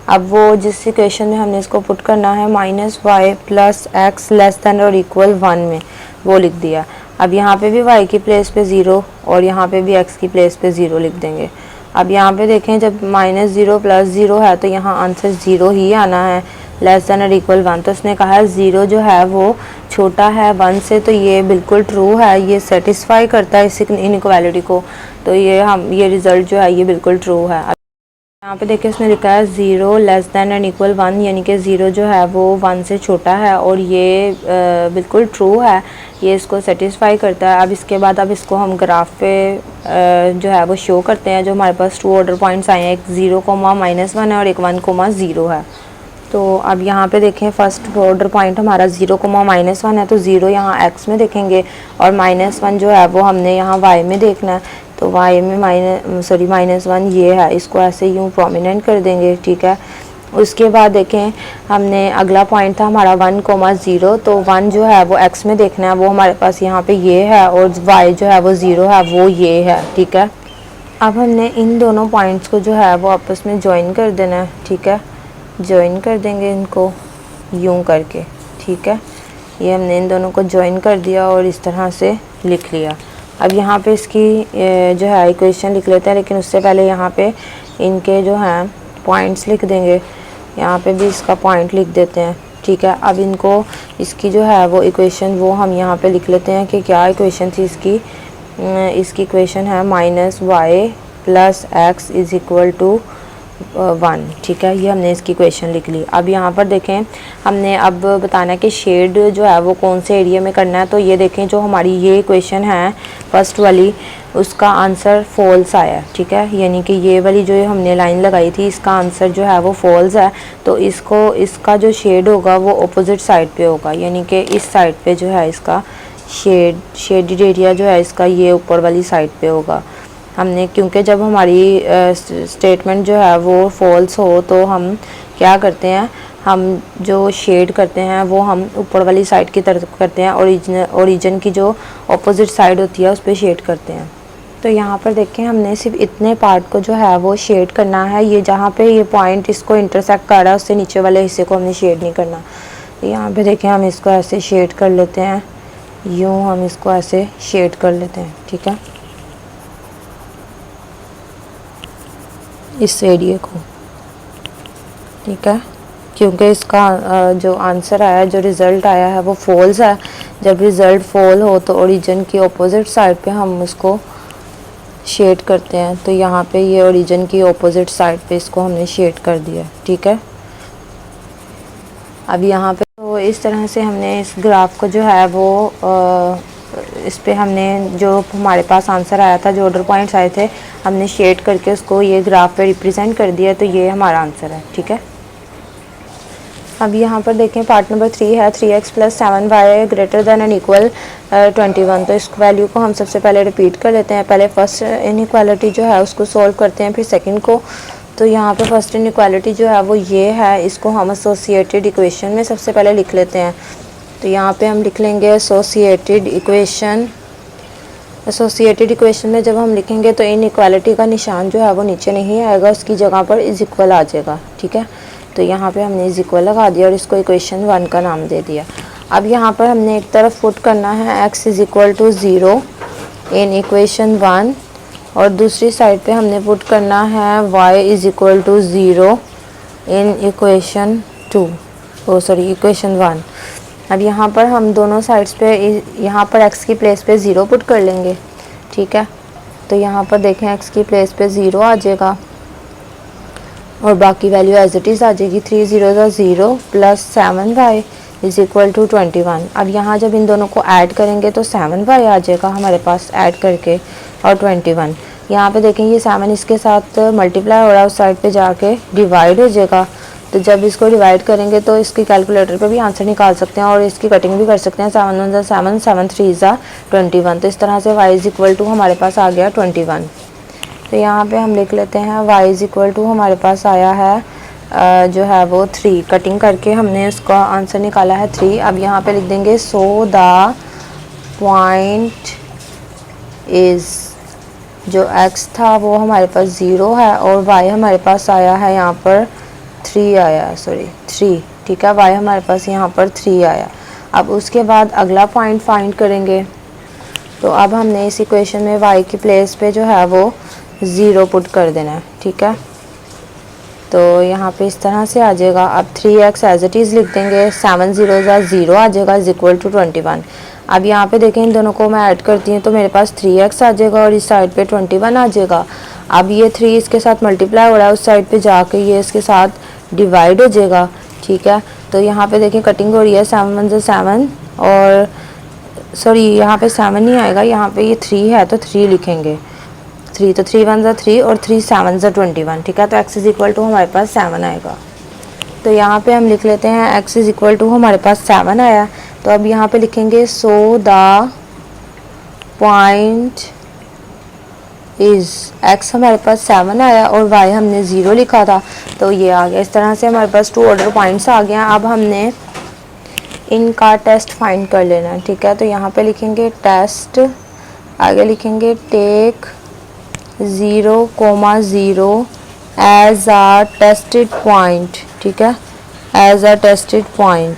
अब वो जिस इक्वेशन में हमने इसको पुट करना है -y plus x less than और इक्वल 1 में, वो लिख दिया। अब यहाँ पे भी y की प्लेस पे 0 और यहाँ पे भी x की प्लेस पे 0 लिख देंगे। अब यहाँ पे देखें जब -0 प्लस 0 है तो यहाँ आंसर 0 ही आना है, लेस देन और इक्वल 1। तो उसने कहा है 0 जो है वो छोटा है 1 से, तो ये बिल्कुल ट्रू है, ये सेटिस्फाई करता है इस इनइक्वालिटी को। तो ये रिज़ल्ट जो है ये बिल्कुल ट्रू है। यहाँ पे देखिए उसने लिखा है 0 लेस देन एंड इक्वल 1, यानी कि 0 जो है वो 1 से छोटा है, और ये बिल्कुल ट्रू है, ये इसको सेटिस्फाई करता है। अब इसके बाद अब इसको हम ग्राफ पे जो है वो शो करते हैं। जो हमारे पास 2 ऑर्डर पॉइंट्स आए हैं, एक 0, -1 है और एक 1,0 है। तो अब यहाँ पे देखें फर्स्ट ऑर्डर पॉइंट हमारा 0, -1 है, तो 0 यहाँ x में देखेंगे और -1 जो है वो हमने यहाँ y में देखना है। तो y में -1 ये है, इसको ऐसे यूँ प्रोमिनेंट कर देंगे। ठीक है, उसके बाद देखें हमने अगला पॉइंट था हमारा 1,0, तो 1 जो है वो x में देखना है, वो हमारे पास यहाँ पे ये है, और y जो है वो 0 है, वो ये है। ठीक है, अब हमने इन दोनों पॉइंट्स को जो है वो आपस में ज्वाइन कर देना है। ठीक है, ज्वाइन कर देंगे इनको यूं करके। ठीक है, ये हमने इन दोनों को ज्वाइन कर दिया और इस तरह से लिख लिया। अब यहाँ पे इसकी जो है इक्वेशन लिख लेते हैं, लेकिन उससे पहले यहाँ पे इनके जो हैं पॉइंट्स लिख देंगे। यहाँ पे भी इसका पॉइंट लिख देते हैं। ठीक है, अब इनको इसकी जो है वो इक्वेशन वो हम यहाँ पे लिख लेते हैं कि क्या इक्वेशन थी इसकी। इसकी इक्वेशन है -y plus x is equal to 1। ठीक है, ये हमने इसकी इक्वेशन लिख ली। अब यहाँ पर देखें हमने अब बताना है कि शेड जो है वो कौन से एरिया में करना है। तो ये देखें जो हमारी ये इक्वेशन है फर्स्ट वाली, उसका आंसर फॉल्स आया। ठीक है, यानी कि ये वाली जो हमने लाइन लगाई थी इसका आंसर जो है वो फॉल्स है, तो इसका जो शेड होगा वो अपोजिट साइड पे होगा, यानी कि इस साइड पे जो है इसका शेडेड एरिया जो है इसका ये ऊपर वाली साइड पे होगा। हमने क्योंकि जब हमारी स्टेटमेंट जो है वो फॉल्स हो तो हम क्या करते हैं, हम जो शेड करते हैं वो हम ऊपर वाली साइड की तरफ करते हैं, ओरिजिन की जो अपोजिट साइड होती है उस पर शेड करते हैं। तो यहाँ पर देखें हमने सिर्फ इतने पार्ट को जो है वो शेड करना है। ये जहाँ पे ये पॉइंट इसको इंटरसेक्ट कर रहा है उससे नीचे वाले हिस्से को हमने शेड नहीं करना। तो यहाँ पे देखें हम इसको ऐसे शेड कर लेते हैं, यूँ हम इसको ऐसे शेड कर लेते हैं। ठीक है, इस एरिया को। ठीक है, क्योंकि इसका जो आंसर आया, जो रिज़ल्ट आया है वो फॉल्स है। जब रिज़ल्ट फॉल हो तो ओरिजिन की अपोजिट साइड पे हम उसको शेड करते हैं। तो यहाँ पे ये ओरिजिन की अपोजिट साइड पे इसको हमने शेड कर दिया। ठीक है, अब यहाँ पे तो इस तरह से हमने इस ग्राफ को जो है वो इस पे हमने जो हमारे पास आंसर आया था, जो ऑर्डर पॉइंट्स आए थे, हमने शेड करके उसको ये ग्राफ पे रिप्रेजेंट कर दिया। तो ये हमारा आंसर है। ठीक है, अब यहाँ पर देखें पार्ट नंबर 3 है 3x + 7y greater than and equal 21। तो इस वैल्यू को हम सबसे पहले रिपीट कर लेते हैं। पहले फर्स्ट इनइक्वालिटी जो है उसको सॉल्व करते हैं, फिर सेकंड को। तो यहाँ पे फर्स्ट इनइक्वालिटी जो है वो ये है, इसको हम एसोसिएटेड इक्वेशन में सबसे पहले लिख लेते हैं। तो यहाँ पे हम लिख लेंगे एसोसिएटेड इक्वेशन। एसोसिएटेड इक्वेशन में जब हम लिखेंगे तो इनइक्वालिटी का निशान जो है वो नीचे नहीं आएगा, उसकी जगह पर इज इक्वल आ जाएगा, ठीक है। तो यहाँ पे हमने इज इक्वल लगा दिया और इसको इक्वेशन 1 का नाम दे दिया। अब यहाँ पर हमने एक तरफ पुट करना है x = 0 इन इक्वेशन 1 और दूसरी साइड पे हमने पुट करना है y = 0 इन इक्वेशन 2, इक्वेशन 1। अब यहाँ पर हम दोनों साइड्स पे यहाँ पर x की प्लेस पे 0 पुट कर लेंगे, ठीक है। तो यहाँ पर देखें x की प्लेस पे 0 आ जाएगा और बाकी वैल्यू एज इट इज़ आ जाएगी। 3 0 0 + 7y = 21। अब यहाँ जब इन दोनों को ऐड करेंगे तो 7y आ जाएगा हमारे पास ऐड करके और 21। यहाँ पे देखें ये 7 इसके साथ मल्टीप्लाई हो रहा है, उस साइड पे जाके डिवाइड हो जाएगा। तो जब इसको डिवाइड करेंगे तो इसकी कैलकुलेटर पे भी आंसर निकाल सकते हैं और इसकी कटिंग भी कर सकते हैं। 7 1 7 7 3 21। तो इस तरह से y = हमारे पास आ गया 21। तो यहाँ पे हम लिख लेते हैं y = हमारे पास आया है जो है वो 3। कटिंग करके हमने उसका आंसर निकाला है 3। अब यहाँ पे लिख देंगे सो द पॉइंट इज़, जो x था वो हमारे पास 0 है और y हमारे पास आया है यहाँ पर 3 आया, 3, ठीक है। y हमारे पास यहाँ पर 3 आया। अब उसके बाद अगला पॉइंट फाइंड करेंगे। तो अब हमने इस इक्वेशन में y की प्लेस पे जो है वो 0 पुट कर देना है, ठीक है। तो यहाँ पे इस तरह से आ जाएगा। अब 3x एज इट इज़ लिख देंगे, 7 0 0 आ जाएगा = 21। अब यहाँ पे देखें इन दोनों को मैं ऐड करती हूँ तो मेरे पास 3x आ जाएगा और इस साइड पे 21 आ जाएगा। अब ये 3 इसके साथ मल्टीप्लाई हो रहा है, उस साइड पे जाके ये इसके साथ डिवाइड हो जाएगा, ठीक है। तो यहाँ पे देखें कटिंग हो रही है, 7 1 7 और यहाँ पे 7 नहीं आएगा, यहाँ पे ये 3 है तो 3 लिखेंगे। 3 तो 3 1 3 और 3 7 21, ठीक है। तो x = हमारे पास 7 आएगा। तो यहाँ पे हम लिख लेते हैं x = हमारे पास 7 आया। तो अब यहाँ पे लिखेंगे so the point is, x हमारे पास 7 आया और y हमने 0 लिखा था तो ये आ गया। इस तरह से हमारे पास 2 ऑर्डर पॉइंट्स आ गया। अब हमने इनका टेस्ट फाइंड कर लेना है, ठीक है। तो यहाँ पे लिखेंगे टेस्ट, आगे लिखेंगे take 0,0 as a tested point, ठीक है, एज अ टेस्टेड पॉइंट।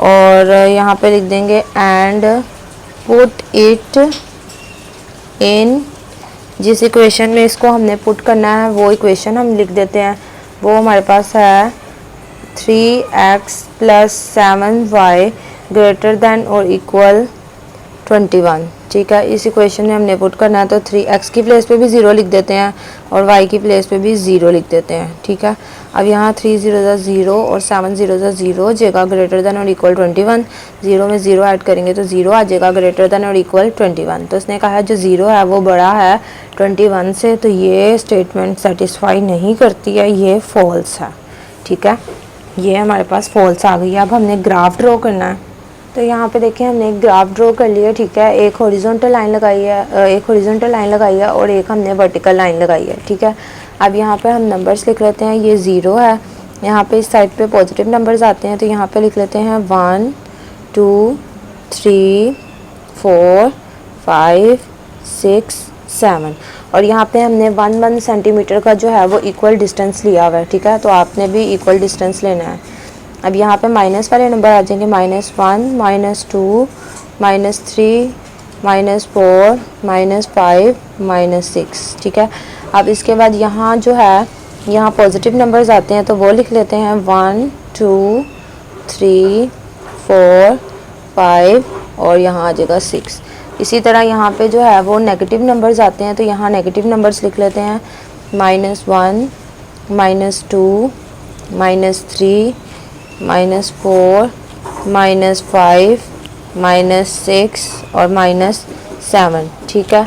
और यहाँ पे लिख देंगे एंड पुट इट इन, जिस इक्वेशन में इसको हमने पुट करना है वो इक्वेशन हम लिख देते हैं। वो हमारे पास है 3x + 7y > 21, ठीक है। इस इक्वेशन में हमने पुट करना है तो 3x की प्लेस पे भी 0 लिख देते हैं और y की प्लेस पे भी 0 लिख देते हैं, ठीक है। अब यहाँ 3 0 0 और 7 0 0 हो जाएगा > 21। 0 में 0 ऐड करेंगे तो 0 आ जाएगा > 21। तो इसने कहा है जो 0 है वो बड़ा है 21 से, तो ये स्टेटमेंट सेटिस्फाई नहीं करती है, ये फॉल्स है, ठीक है। ये हमारे पास फॉल्स आ गई है। अब हमने ग्राफ ड्रॉ करना है। तो यहाँ पे देखिए हमने एक ग्राफ ड्रॉ कर लिया, ठीक है। एक हॉरिजॉन्टल लाइन लगाई है, और एक हमने वर्टिकल लाइन लगाई है, ठीक है। अब यहाँ पे हम नंबर्स लिख लेते हैं। ये 0 है, यहाँ पे इस साइड पे पॉजिटिव नंबर्स आते हैं तो यहाँ पे लिख लेते हैं 1 2 3 4 5 6 7। और यहाँ पे हमने 1 सेंटीमीटर का जो है वो इक्वल डिस्टेंस लिया हुआ है, ठीक है। तो आपने भी इक्वल डिस्टेंस लेना है। अब यहाँ पे माइनस वाले नंबर आ जाएंगे, -1 -2 -3 -4 -5 -6, ठीक है। अब इसके बाद यहाँ जो है यहाँ पॉजिटिव नंबर्स आते हैं तो वो लिख लेते हैं 1 2 3 4 5 और यहाँ आ जाएगा 6। इसी तरह यहाँ पे जो है वो नेगेटिव नंबर्स आते हैं तो यहाँ नेगेटिव नंबर्स लिख लेते हैं -1 -2 -3 -4 -5 -6 और -7, ठीक है।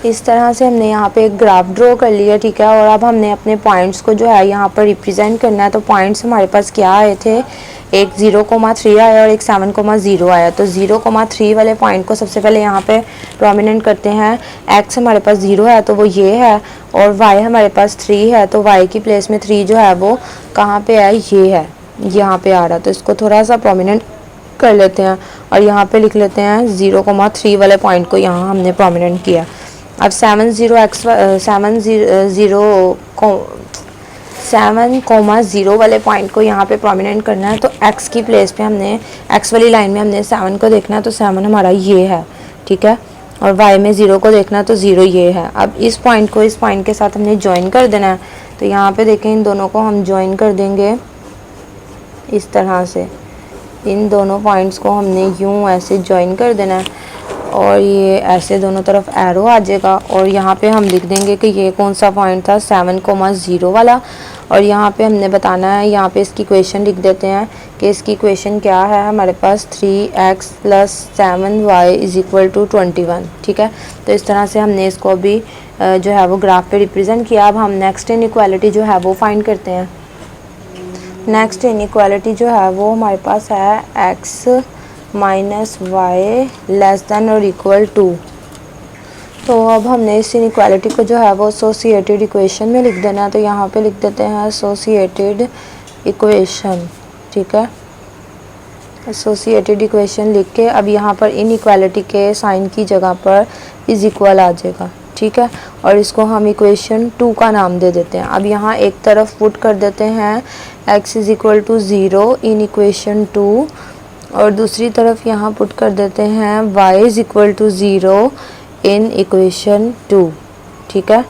इस तरह से हमने यहाँ पे एक ग्राफ ड्रॉ कर लिया, ठीक है। और अब हमने अपने पॉइंट्स को जो है यहाँ पर रिप्रेजेंट करना है। तो पॉइंट्स हमारे पास क्या आए थे, एक 0,3 आया और एक 7,0 आया। तो 0,3 वाले पॉइंट को सबसे पहले यहाँ पे प्रोमिनेंट करते हैं। एक्स हमारे पास 0 है तो वो ये है, और वाई हमारे पास 3 है तो वाई की प्लेस में 3 जो है वो कहाँ पे है, ये है, यहाँ पे आ रहा। तो इसको थोड़ा सा प्रोमिनेंट कर लेते हैं और यहाँ पे लिख लेते हैं 0,3 वाले पॉइंट को यहाँ हमने प्रोमिनेंट किया। अब 7,0 वाले पॉइंट को यहाँ पे प्रोमिनेंट करना है। तो x की प्लेस पे हमने x वाली लाइन में हमने 7 को देखना है, तो 7 हमारा ये है, ठीक है। और y में 0 को देखना है तो 0 ये है। अब इस पॉइंट को इस पॉइंट के साथ हमने ज्वाइन कर देना है। तो यहाँ पे देखें, इन दोनों को हम ज्वाइन कर देंगे इस तरह से। इन दोनों पॉइंट्स को हमने यूं ऐसे ज्वाइन कर देना है और ये ऐसे दोनों तरफ एरो आ जाएगा। और यहाँ पे हम लिख देंगे कि ये कौन सा पॉइंट था, 7,0 वाला। और यहाँ पे हमने बताना है, यहाँ पे इसकी इक्वेशन लिख देते हैं कि इसकी इक्वेशन क्या है हमारे पास, 3x + 7y = 21, ठीक है। तो इस तरह से हमने इसको अभी जो है वो ग्राफ पे रिप्रेजेंट किया। अब हम नेक्स्ट इनइक्वालिटी जो है वो फाइंड करते हैं। नेक्स्ट इनइक्वालिटी जो है वो हमारे पास है x - y < ≤ 2। तो अब हमने इस इनइक्वालिटी को जो है वो एसोसिएटेड इक्वेशन में लिख देना है। तो यहाँ पे लिख देते हैं एसोसिएटेड इक्वेशन, ठीक है। एसोसिएटेड इक्वेशन लिख के अब यहाँ पर इनइक्वालिटी के साइन की जगह पर = आ जाएगा, ठीक है। और इसको हम इक्वेशन 2 का नाम दे देते हैं। अब यहाँ एक तरफ पुट कर देते हैं x = 0 इन इक्वेशन 2, और दूसरी तरफ यहाँ पुट कर देते हैं y = 0 इन इक्वेशन 2, ठीक है।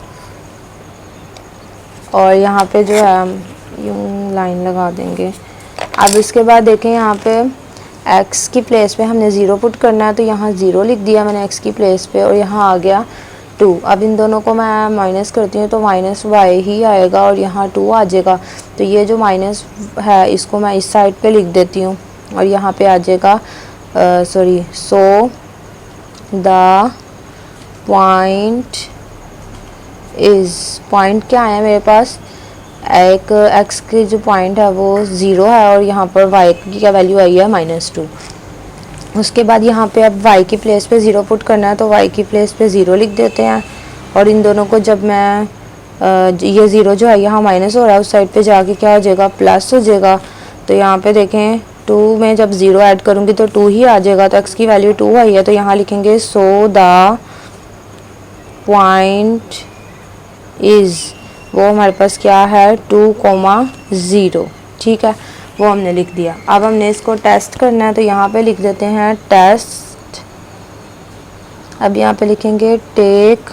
और यहाँ पे जो है यूं लाइन लगा देंगे। अब इसके बाद देखें, यहाँ पे x की प्लेस पे हमने 0 पुट करना है। तो यहाँ 0 लिख दिया मैंने x की प्लेस पे, और यहाँ आ गया 2। अब इन दोनों को मैं माइनस करती हूँ तो -y ही आएगा और यहाँ 2 आ जाएगा। तो ये जो माइनस है इसको मैं इस साइड पे लिख देती हूँ और यहाँ पे आ जाएगा सो द पॉइंट क्या है मेरे पास, एक x की जो पॉइंट है वो 0 है और यहाँ पर y की क्या वैल्यू आई है -2। उसके बाद यहाँ पे अब y की प्लेस पे 0 पुट करना है। तो y की प्लेस पे 0 लिख देते हैं। और इन दोनों को जब मैं ये 0 जो है यहाँ माइनस हो रहा है, उस साइड पे जाके क्या हो जाएगा, प्लस हो जाएगा। तो यहाँ पे देखें 2 में जब 0 ऐड करूँगी तो 2 ही आ जाएगा। तो x की वैल्यू 2 आई है। तो यहाँ लिखेंगे सो द पॉइंट इज़, वो हमारे पास क्या है 2,0, ठीक है। वो हमने लिख दिया। अब हमने इसको टेस्ट करना है। तो यहाँ पे लिख देते हैं टेस्ट। अब यहाँ पे लिखेंगे take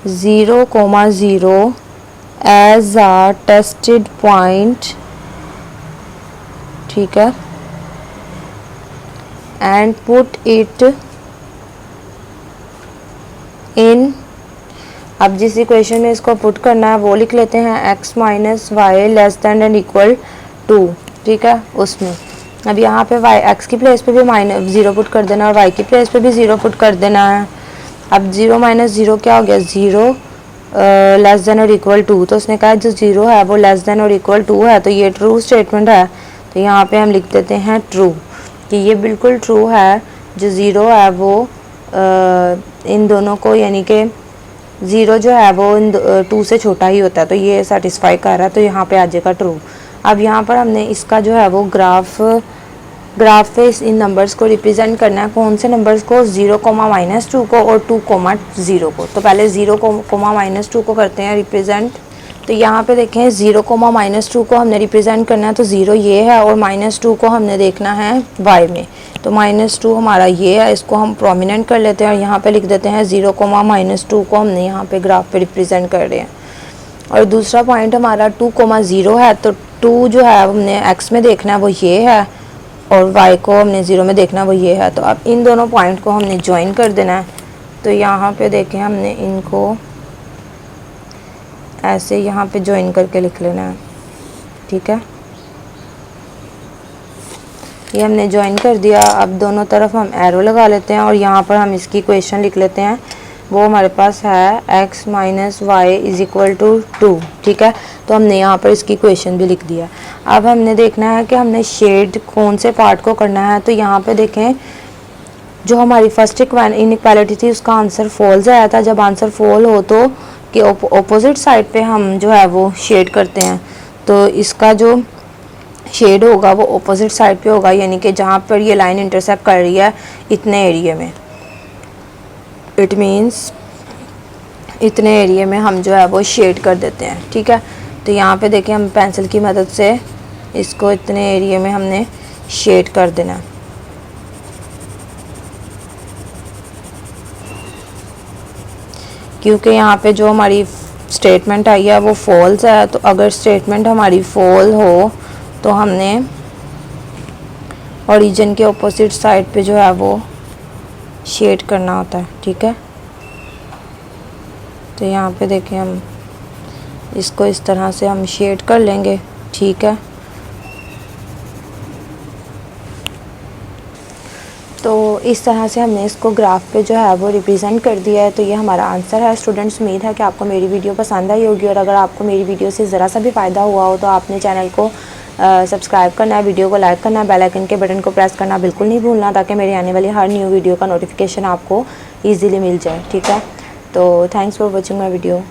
0,0 as a tested point, ठीक है, एंड पुट इट इन। अब जिस इक्वेशन में इसको पुट करना है वो लिख लेते हैं x - y < <2, ठीक है, उसमें। अब यहाँ पे x की प्लेस पे भी -0 पुट कर देना और y की प्लेस पे भी 0 पुट कर देना है। अब 0 - 0 क्या हो गया, 0 < < 2। तो उसने कहा जो 0 है वो < < 2 है, तो ये ट्रू स्टेटमेंट है। तो यहाँ पे हम लिख देते हैं ट्रू, कि ये बिल्कुल ट्रू है। जो 0 है वो इन दोनों को, यानी कि 0 जो है वो 2 से छोटा ही होता है। तो ये सेटिस्फाई कर रहा है, तो यहाँ पे आ जाएगा ट्रू। अब यहाँ पर हमने इसका जो है वो ग्राफ पे इन नंबर्स को रिप्रेजेंट करना है। कौन से नंबर्स को, 0, -2 को और 2, 0 को। तो पहले 0, -2 को करते हैं रिप्रेजेंट। तो यहाँ पे देखें 0, -2 को हमने रिप्रेजेंट करना है। तो 0 ये है और -2 को हमने देखना है y में। तो -2 हमारा ये है, इसको हम प्रोमिनेंट कर लेते हैं और यहाँ पे लिख देते हैं 0, -2 को हमने यहाँ पे ग्राफ पे रिप्रेजेंट कर रहे हैं। और दूसरा पॉइंट हमारा 2, 0 है। तो 2 जो है हमने x में देखना है वो ये है, और y को हमने 0 में देखना है वो ये है। तो अब इन दोनों पॉइंट को हमने ज्वाइन कर देना है। तो यहाँ पे देखें हमने इनको ऐसे यहाँ पे ज्वाइन करके लिख लेना है, ठीक है। ये हमने ज्वाइन कर दिया। अब दोनों तरफ हम एरो लगा लेते हैं और यहाँ पर हम इसकी इक्वेशन लिख लेते हैं वो हमारे पास है x minus Y is equal to 2, ठीक है। तो हमने यहाँ पर इसकी इक्वेशन भी लिख दिया। अब हमने देखना है कि हमने शेड कौन से पार्ट को करना है। तो यहाँ पे देखें, जो हमारी फर्स्ट इनइक्वालिटी थी उसका आंसर फॉल्स आया था। जब आंसर फॉल हो तो कि ऑपोजिट साइड पे हम जो है वो शेड करते हैं, तो इसका जो शेड होगा वो ऑपोजिट साइड पे होगा, यानी कि जहाँ पर ये लाइन इंटरसेक्ट कर रही है इतने एरिया में, इट मीन्स इतने एरिया में हम जो है वो शेड कर देते हैं, ठीक है। तो यहाँ पे देखिए हम पेंसिल की मदद से इसको इतने एरिया में हमने शेड कर देना है। क्योंकि यहाँ पे जो हमारी स्टेटमेंट आई है वो फॉल्स है, तो अगर स्टेटमेंट हमारी फॉल हो तो हमने ओरिजिन के ऑपोजिट साइड पे जो है वो शेड करना होता है, ठीक है। तो यहाँ पे देखें हम इसको इस तरह से हम शेड कर लेंगे, ठीक है। तो इस तरह से हमने इसको ग्राफ पे जो है वो रिप्रेजेंट कर दिया है। तो ये हमारा आंसर है। स्टूडेंट्स, उम्मीद है कि आपको मेरी वीडियो पसंद आई होगी, और अगर आपको मेरी वीडियो से ज़रा सा भी फ़ायदा हुआ हो तो आपने चैनल को सब्सक्राइब करना है, वीडियो को लाइक करना है, बेल आइकन के बटन को प्रेस करना बिल्कुल नहीं भूलना, ताकि मेरी आने वाली हर न्यू वीडियो का नोटिफिकेशन आपको ईज़िली मिल जाए, ठीक है। तो thanks for watching my video.